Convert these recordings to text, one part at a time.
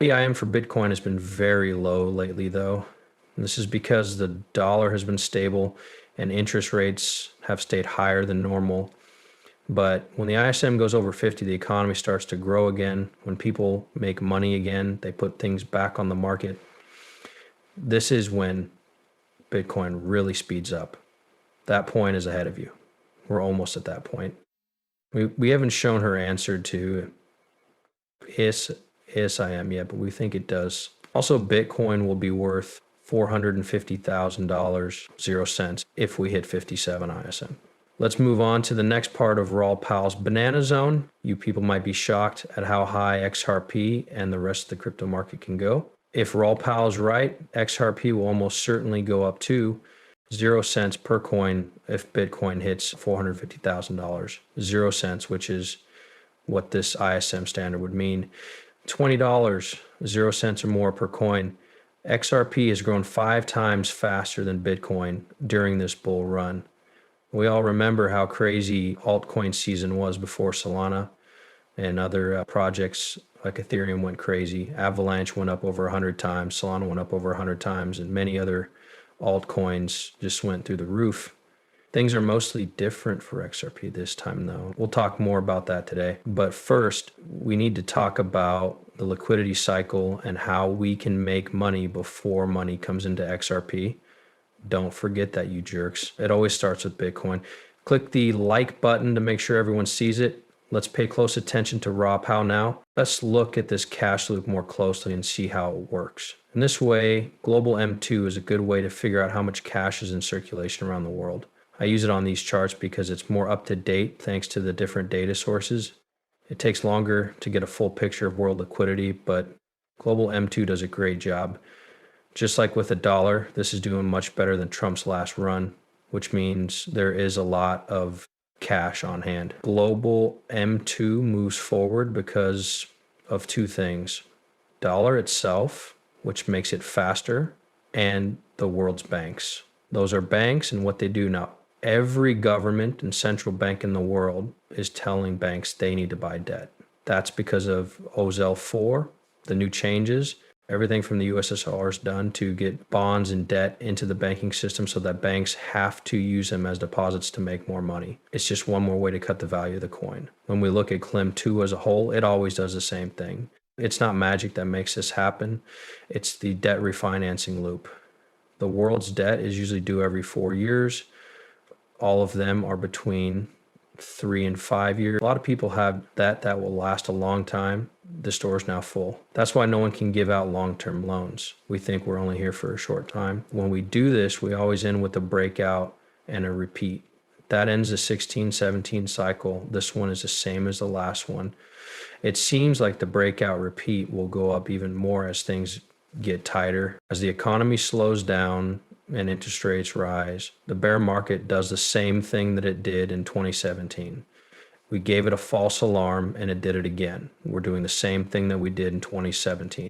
EIM for Bitcoin has been very low lately, though. And this is because the dollar has been stable and interest rates have stayed higher than normal. But when the ISM goes over 50, the economy starts to grow again. When people make money again, they put things back on the market. This is when Bitcoin really speeds up. That point is ahead of you. We're almost at that point. We haven't shown her answer to ISIM yet, but we think it does. Also, Bitcoin will be worth $450,000, 0 cents, if we hit 57 ISM. Let's move on to the next part of Raoul Pal's banana zone. You people might be shocked at how high XRP and the rest of the crypto market can go. If Raoul Pal is right, XRP will almost certainly go up to 0 cents per coin if Bitcoin hits $450,000. 0 cents, which is what this ISM standard would mean. $20, 0 cents or more per coin. XRP has grown 5 times faster than Bitcoin during this bull run. We all remember how crazy altcoin season was before Solana and other projects like Ethereum went crazy. Avalanche went up over 100 times. Solana went up over 100 times, and many other altcoins just went through the roof. Things are mostly different for XRP this time, though. We'll talk more about that today. But first, we need to talk about the liquidity cycle and how we can make money before money comes into XRP. Don't forget that, you jerks. It always starts with Bitcoin. Click the like button to make sure everyone sees it. Let's pay close attention to Raw Pow now. Let's look at this cash loop more closely and see how it works. In this way, Global M2 is a good way to figure out how much cash is in circulation around the world. I use it on these charts because it's more up to date thanks to the different data sources. It takes longer to get a full picture of world liquidity, but Global M2 does a great job. Just like with the dollar, this is doing much better than Trump's last run, which means there is a lot of cash on hand. Global M2 moves forward because of 2 things. Dollar itself, which makes it faster, and the world's banks. Those are banks and what they do now. Every government and central bank in the world is telling banks they need to buy debt. That's because of OZL 4, the new changes. Everything from the USSR is done to get bonds and debt into the banking system so that banks have to use them as deposits to make more money. It's just one more way to cut the value of the coin. When we look at CLIM 2 as a whole, it always does the same thing. It's not magic that makes this happen. It's the debt refinancing loop. The world's debt is usually due every 4 years. All of them are between 3 and 5 years. A lot of people have that will last a long time. The store is now full. That's why no one can give out long-term loans. We think we're only here for a short time. When we do this, we always end with a breakout and a repeat. That ends the 16-17 cycle. This one is the same as the last one. It seems like the breakout repeat will go up even more as things get tighter. As the economy slows down and interest rates rise, the bear market does the same thing that it did in 2017. We gave it a false alarm and it did it again. We're doing the same thing that we did in 2017.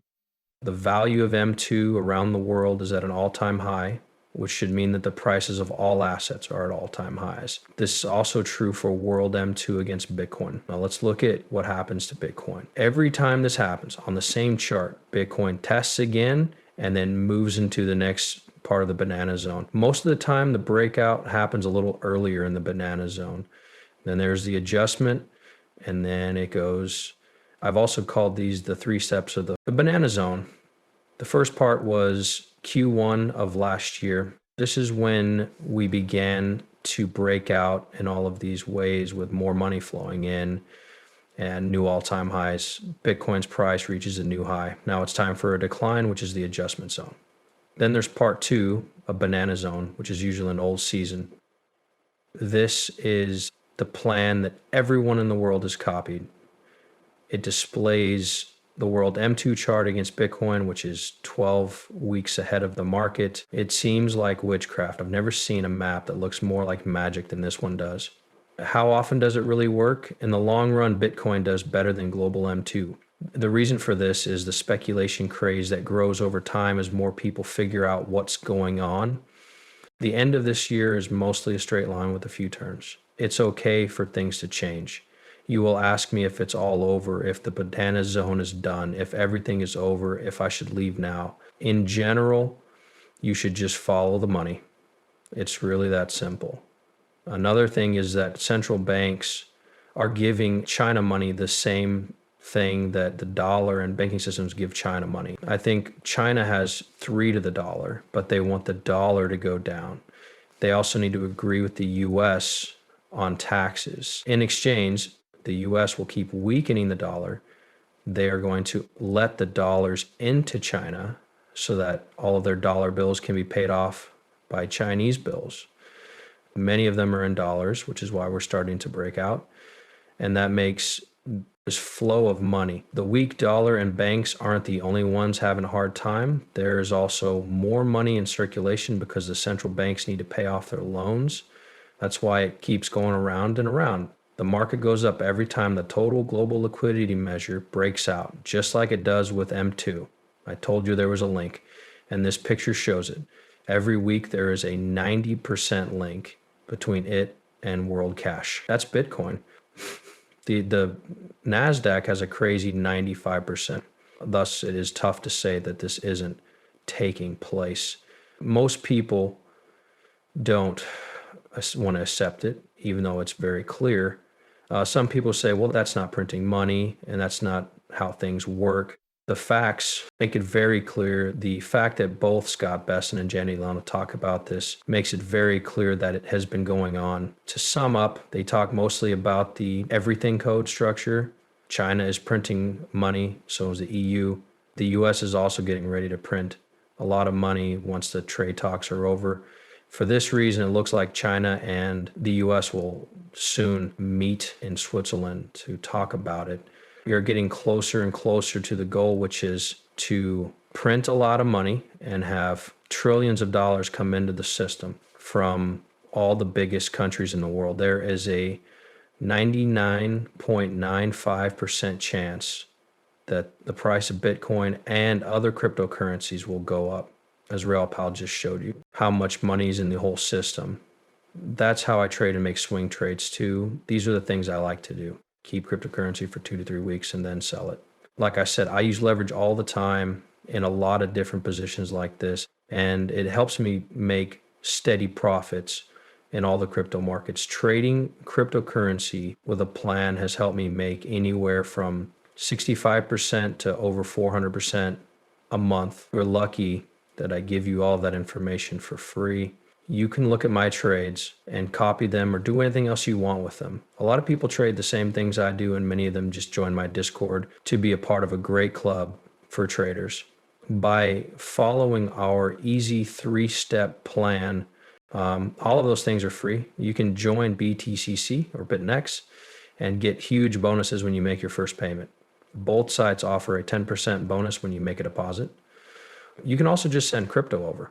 The value of M2 around the world is at an all-time high, which should mean that the prices of all assets are at all-time highs. This is also true for World M2 against Bitcoin. Now let's look at what happens to Bitcoin. Every time this happens on the same chart, Bitcoin tests again and then moves into the next part of the banana zone. Most of the time, the breakout happens a little earlier in the banana zone. Then there's the adjustment, and then it goes. I've also called these the 3 steps of the banana zone. The first part was Q1 of last year. This is when we began to break out in all of these ways with more money flowing in and new all-time highs. Bitcoin's price reaches a new high. Now it's time for a decline, which is the adjustment zone. Then there's part 2, a banana zone, which is usually an old season. This is the plan that everyone in the world has copied. It displays the world M2 chart against Bitcoin, which is 12 weeks ahead of the market. It seems like witchcraft. I've never seen a map that looks more like magic than this one does. How often does it really work? In the long run, Bitcoin does better than global M2. The reason for this is the speculation craze that grows over time as more people figure out what's going on. The end of this year is mostly a straight line with a few turns. It's okay for things to change. You will ask me if it's all over, if the banana zone is done, if everything is over, if I should leave now. In general, you should just follow the money. It's really that simple. Another thing is that central banks are giving China money the same thing that the dollar and banking systems give China money. I think China has 3 to the dollar, but they want the dollar to go down. They also need to agree with the US on taxes. In exchange, the US will keep weakening the dollar. They are going to let the dollars into China so that all of their dollar bills can be paid off by Chinese bills. Many of them are in dollars, which is why we're starting to break out. And that makes this flow of money. The weak dollar and banks aren't the only ones having a hard time. There is also more money in circulation because the central banks need to pay off their loans. That's why it keeps going around and around. The market goes up every time the total global liquidity measure breaks out, just like it does with M2. I told you there was a link, and this picture shows it. Every week there is a 90% link between it and world cash. That's Bitcoin. The NASDAQ has a crazy 95%. Thus, it is tough to say that this isn't taking place. Most people don't want to accept it, even though it's very clear. Some people say, well, that's not printing money, and that's not how things work. The facts make it very clear. The fact that both Scott Besson and Jenny Lana talk about this makes it very clear that it has been going on. To sum up, they talk mostly about the everything code structure. China is printing money, so is the EU. The US is also getting ready to print a lot of money once the trade talks are over. For this reason, it looks like China and the US will soon meet in Switzerland to talk about it. You're getting closer and closer to the goal, which is to print a lot of money and have trillions of dollars come into the system from all the biggest countries in the world. There is a 99.95% chance that the price of Bitcoin and other cryptocurrencies will go up, as Raoul just showed you, how much money is in the whole system. That's how I trade and make swing trades too. These are the things I like to do. Keep cryptocurrency for 2 to 3 weeks and then sell it. Like I said, I use leverage all the time in a lot of different positions like this, and it helps me make steady profits in all the crypto markets. Trading cryptocurrency with a plan has helped me make anywhere from 65% to over 400% a month. We're lucky that I give you all that information for free. You can look at my trades and copy them or do anything else you want with them. A lot of people trade the same things I do, and many of them just join my Discord to be a part of a great club for traders. By following our easy 3-step plan, all of those things are free. You can join BTCC or BitNex and get huge bonuses when you make your first payment. Both sites offer a 10% bonus when you make a deposit. You can also just send crypto over.